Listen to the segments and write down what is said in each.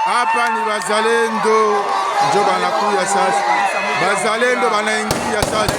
Hapa ni wazalendo ndio banakuya sasa. Wazalendo banaingia sasa.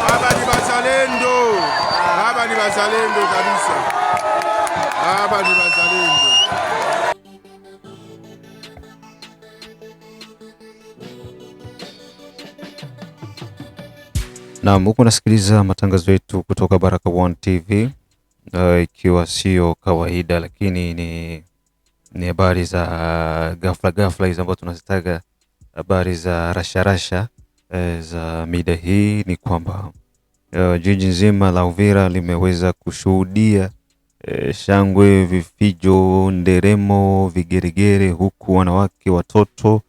Hapa ni wazalendo. Hapa ni wazalendo kabisa. Hapa ni wazalendo. Na huko nasikiliza matangazo yetu kutoka Baraka1 TV, ikiwa sio kawaida, lakini ni habari za ghafla hizo ambazo tunazitaga habari za rasha za mida hii. Ni kwamba jiji nzima la Uvira limeweza kushuhudia shangwe, vifijo, nderemo, vigeregere, huku wanawake, watoto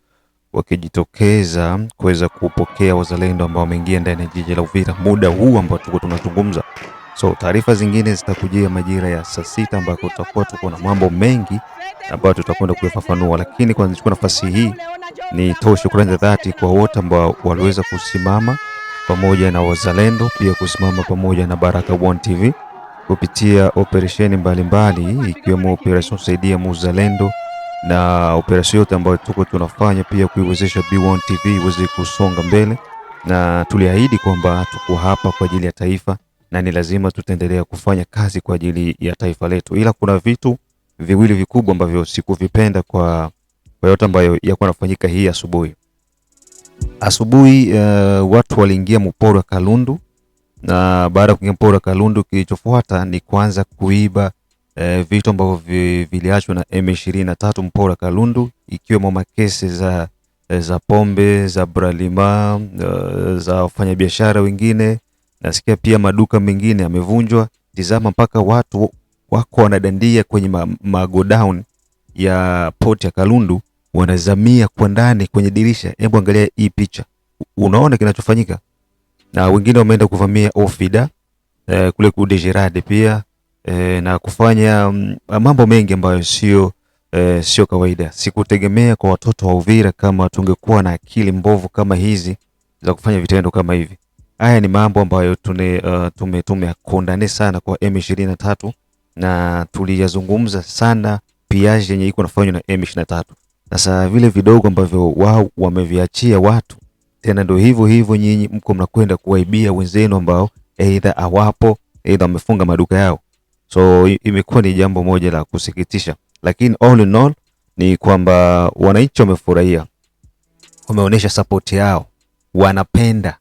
wakijitokeza kuweza kupokea wazalendo ambao wameingia ndani ya jiji la Uvira muda huu ambao tuko tunazungumza. So taarifa zingine zitakujia majira ya saa 6 ambako tutakuwa tuko na mambo mengi ambayo tutakwenda kuyafafanua, lakini kwanza nichukue nafasi hii nitoe shukrani za dhati kwa wote ambao waliweza kusimama pamoja na wazalendo, pia kusimama pamoja na Baraka1 TV kupitia operesheni mbalimbali, ikiwemo operation Saidia Muzalendo na operesheni yote ambayo tuko tunafanya, pia kuiwezesha B1 TV iweze kusonga mbele, na tuliahidi kwamba tuko hapa kwa ajili ya taifa na ni lazima tutaendelea kufanya kazi kwa ajili ya taifa letu. Ila kuna vitu viwili vikubwa ambavyo sikuvipenda kwa yote ambayo yako yanafanyika hii asubuhi. Watu waliingia mporo wa Kalundu, na baada ya kuingia mporo wa Kalundu kilichofuata ni kuanza kuiba vitu ambavyo viliachwa na M23 mporo wa Kalundu, ikiwemo makesi za pombe, za bralima, za wafanyabiashara wengine. Nasikia pia maduka mengine yamevunjwa. Tizama mpaka watu wako wanadandia kwenye magodown ya port ya Kalundu, wanazamia kwa ndani kwenye dirisha. Hebu angalia hii picha, unaona kinachofanyika. Na wengine wameenda kuvamia Ofida kule ku Dejerade pia, na kufanya mambo mengi ambayo sio kawaida. Sikutegemea kwa watoto wa Uvira kama tungekuwa na akili mbovu kama hizi za kufanya vitendo kama hivi. Haya ni mambo ambayo tumekondane sana kwa M23, na tuliyazungumza sana piaje yenye iko nafanywa na M23. Sasa vile vidogo ambavyo wao wameviachia watu, tena ndio hivyo nyinyi mko mnakwenda kuwaibia wenzenu ambao aidha hawapo, aidha wamefunga maduka yao. So imekuwa ni jambo moja la kusikitisha, lakini all in all ni kwamba wananchi wamefurahia, wameonyesha support yao, wanapenda,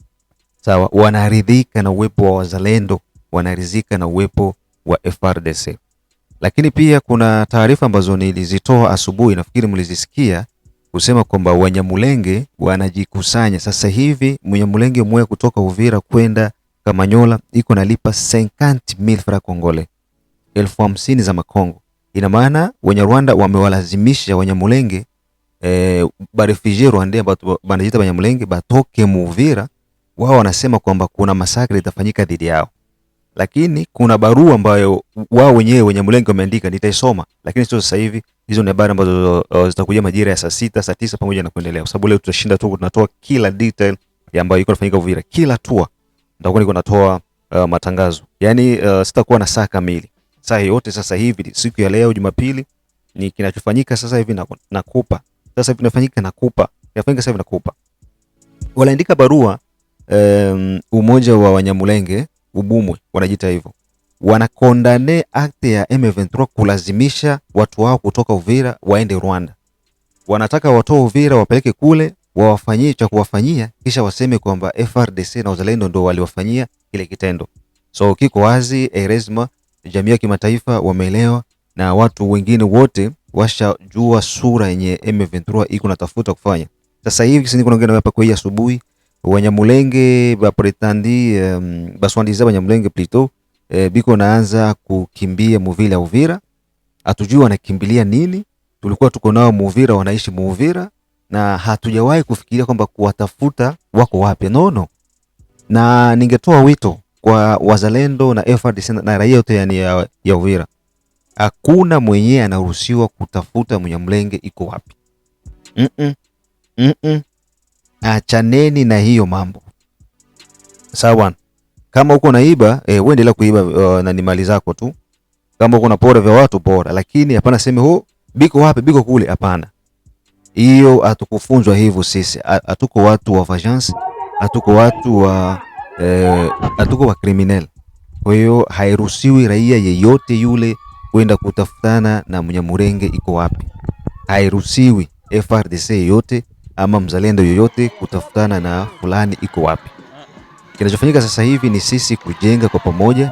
sawa, wanaridhika na uwepo wa wazalendo, wanaridhika na uwepo wa FARDC. Lakini pia kuna taarifa ambazo nilizitoa asubuhi, nafikiri mlizisikia, kusema kwamba Wanyamulenge wanajikusanya sasa hivi. Mnyamulenge mmoja kutoka Uvira kwenda Kamanyola iko nalipa 50,000 francs congolais, 50,000 za Makongo. Ina maana Wanyarwanda wamewalazimisha Wanyamulenge barefugee Rwanda ambao banajiita Wanyamulenge batoke Uvira. Wao wanasema kwamba kuna masakre itafanyika dhidi yao, lakini kuna barua ambayo wao wenyewe Wanyamulenge wameandika, nitaisoma, lakini sio sasa hivi. Hizo ni habari ambazo zitakuja majira ya saa 6, saa 9 pamoja na kuendelea, kwa sababu leo tutashinda tu tunatoa kila detail ya ambayo iko inafanyika Uvira. Kila tour nitakuwa niko natoa matangazo, yani sitakuwa na saa kamili, saa yote. Sasa hivi siku ya leo Jumapili ni kinachofanyika sasa hivi nakupa, sasa hivi inafanyika nakupa, inafanyika sasa hivi nakupa. Walaandika barua umoja wa Wanyamulenge Ubumwe wanajiita hivyo, wanakondane akte ya M23 kulazimisha watu wao kutoka Uvira waende Rwanda. Wanataka watoe Uvira wapeleke kule wawafanyie cha kuwafanyia, kisha waseme kwamba FARDC na uzalendo ndio waliwafanyia kile kitendo. So kiko wazi, erezma jamii ya kimataifa wameelewa, na watu wengine wote washajua sura yenye M23 iko natafuta kufanya. Sasa hivi sisi niko naongea hapa kwa hii asubuhi, Wanyamulenge ba pretandi baswandiza Wanyamulenge plutôt biko naanza kukimbia Muvila ya Uvira. Hatujui wanakimbilia nini. Tulikuwa tuko nao Muvira, wanaishi Muvira, na hatujawahi kufikiria kwamba kuwatafuta wako wapi. No. Na ningetoa wito kwa wazalendo na FARDC na raia yote yani ya Uvira, hakuna mwenye anaruhusiwa kutafuta Mnyamulenge iko wapi. Achaneni na hiyo mambo, sawa? Kama uko naiba wewe endelea kuiba na ni mali zako tu. Kama uko na pora vya watu pora, lakini hapana sema biko wapi, biko kule. Hapana, hiyo hatukufunzwa hivyo sisi. Hatuko watu wa vengeance, hatuko watu wa hatuko wa criminal. Kwa hiyo hairuhusiwi raia yeyote yule kwenda kutafutana na Mnyamulenge iko wapi. Hairuhusiwi FRDC yoyote ama mzalendo yoyote kutafutana na fulani iko wapi. Kinachofanyika sasa hivi ni sisi kujenga kwa pamoja.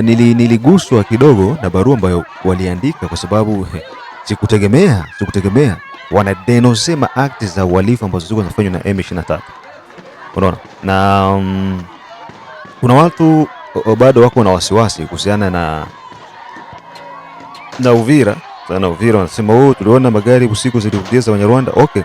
Niliguswa kidogo na barua ambayo waliandika kwa sababu sikutegemea wanadenosema akti za uhalifu ambazo zilikuwa zinafanywa na M23. Unaona? Na kuna watu bado wako na wasiwasi kuhusiana na Uvira. Sana Uvira wanasema tuliona magari usiku zilirudia za Wanyarwanda. Okay.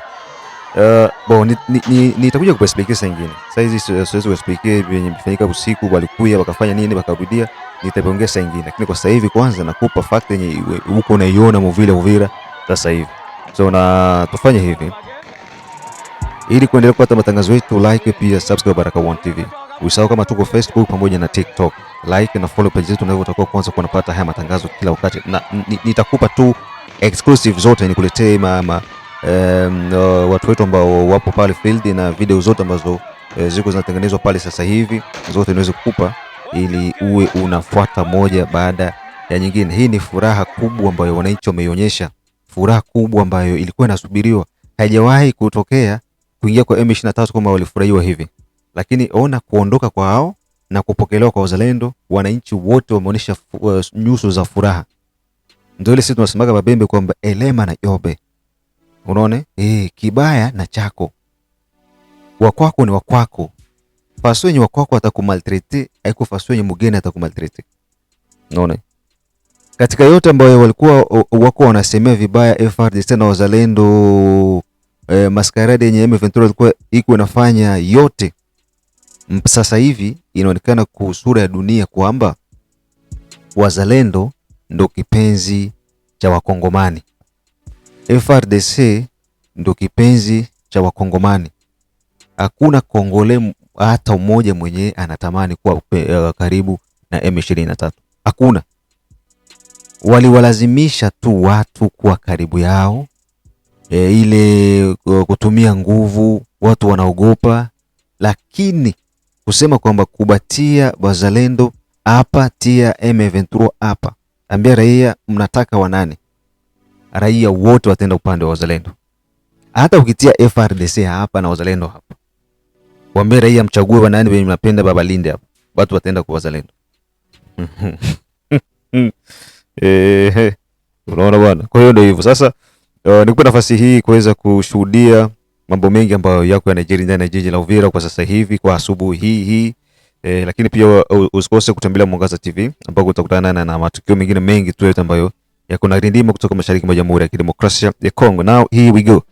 Nitakuja kuexplain nyingine. Sasa hizi siwezi kuexplain venye mfanyika usiku walikuja wakafanya nini wakarudia, nitaongea saa nyingine. Lakini kwa sasa hivi kwanza nakupa fact yenye huko unaiona Uvira sasa hivi. So na tufanye hivi. Ili kuendelea kupata matangazo yetu, like pia subscribe Baraka One TV. Usisahau kama tuko Facebook pamoja na TikTok. Like na follow page zetu na hivyo utakuwa kwanza kunapata haya matangazo kila wakati. Na nitakupa tu exclusive zote, nikuletee watu wetu ambao wapo pale field na video zote ambazo ziko zinatengenezwa pale sasa hivi, zote niweze kukupa ili uwe unafuata moja baada ya nyingine. Hii ni furaha kubwa ambayo wananchi wameionyesha, furaha kubwa ambayo ilikuwa inasubiriwa. Haijawahi kutokea kuingia kwa M23 kama walifurahiwa hivi. Lakini ona kuondoka kwa hao na kupokelewa kwa wazalendo, wananchi wote wameonyesha nyuso za furaha. Ndio ile sisi tunasemaga Babembe kwamba elema na yobe. Unaona? Kibaya na chako. Wakwako ni wakwako. Faso yenye wakwako atakumaltrete, haiko faso yenye mgeni atakumaltrete. Unaona? Katika yote ambayo walikuwa wako wanasemea vibaya FARDC na wazalendo, maskarade yenye M23 ilikuwa iko inafanya yote. Sasa hivi inaonekana kwa sura ya dunia kwamba wazalendo ndo kipenzi cha Wakongomani. FARDC ndo kipenzi cha Wakongomani. Hakuna Kongole hata mmoja mwenye anatamani kuwa karibu na M23. Hakuna. Waliwalazimisha tu watu kuwa karibu yao. Ile kutumia nguvu, watu wanaogopa. Lakini kusema kwamba kubatia wazalendo hapa, tia M23 hapa, ambia raia mnataka wanani? Raia wote watenda upande wa wazalendo. Hata ukitia FARDC hapa na wazalendo hapa, waambie raia mchague wanani wenye mnapenda baba linde hapa, watu watenda kwa wazalendo. Unaona bwana. Kwa hiyo ndio hivyo. Sasa nikupa nafasi hii kuweza kushuhudia mambo mengi ambayo yako yanajiri ndani ya jiji la Uvira kwa sasa hivi kwa asubuhi hii. Lakini pia usikose kutembelea Mwangaza TV ambako utakutana na matukio mengine mengi tu ambayo yako na rindima kutoka mashariki mwa Jamhuri ya Kidemokrasia ya Kongo. Now here we go.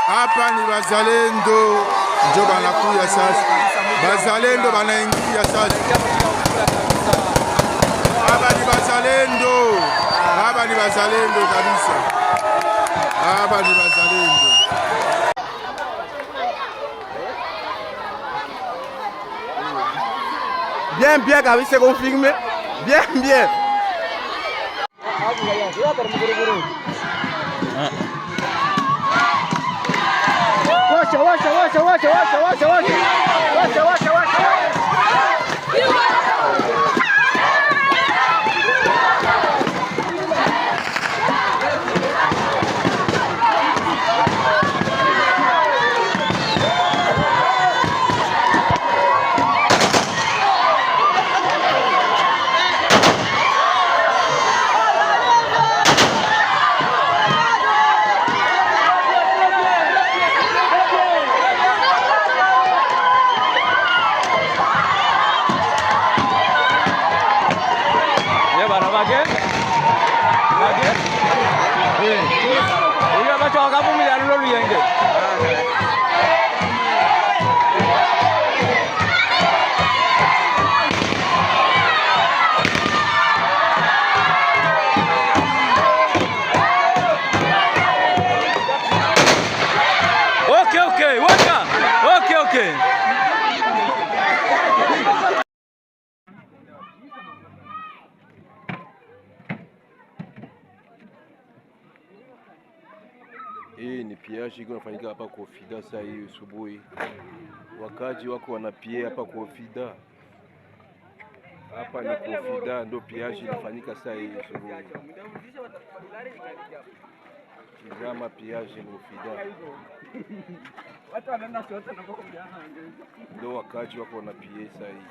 Hapa ni wazalendo ndio banakuya sasa. Wazalendo banaingia sasa. Hapa ni wazalendo. Hapa ni wazalendo kabisa. Hapa ni wazalendo. Bien kabisa confirmé. Bien. Washa. Okay. piage iko nafanyika hapa kwa Ofida saa hii asubuhi. Wakaji wako wanapie hapa kwa Ofida. Hapa ni kwa Ofida ndio piage inafanyika saa hii asubuhi. Tizama piage ni Ofida. Ndio wakaji wako wanapie saa hii.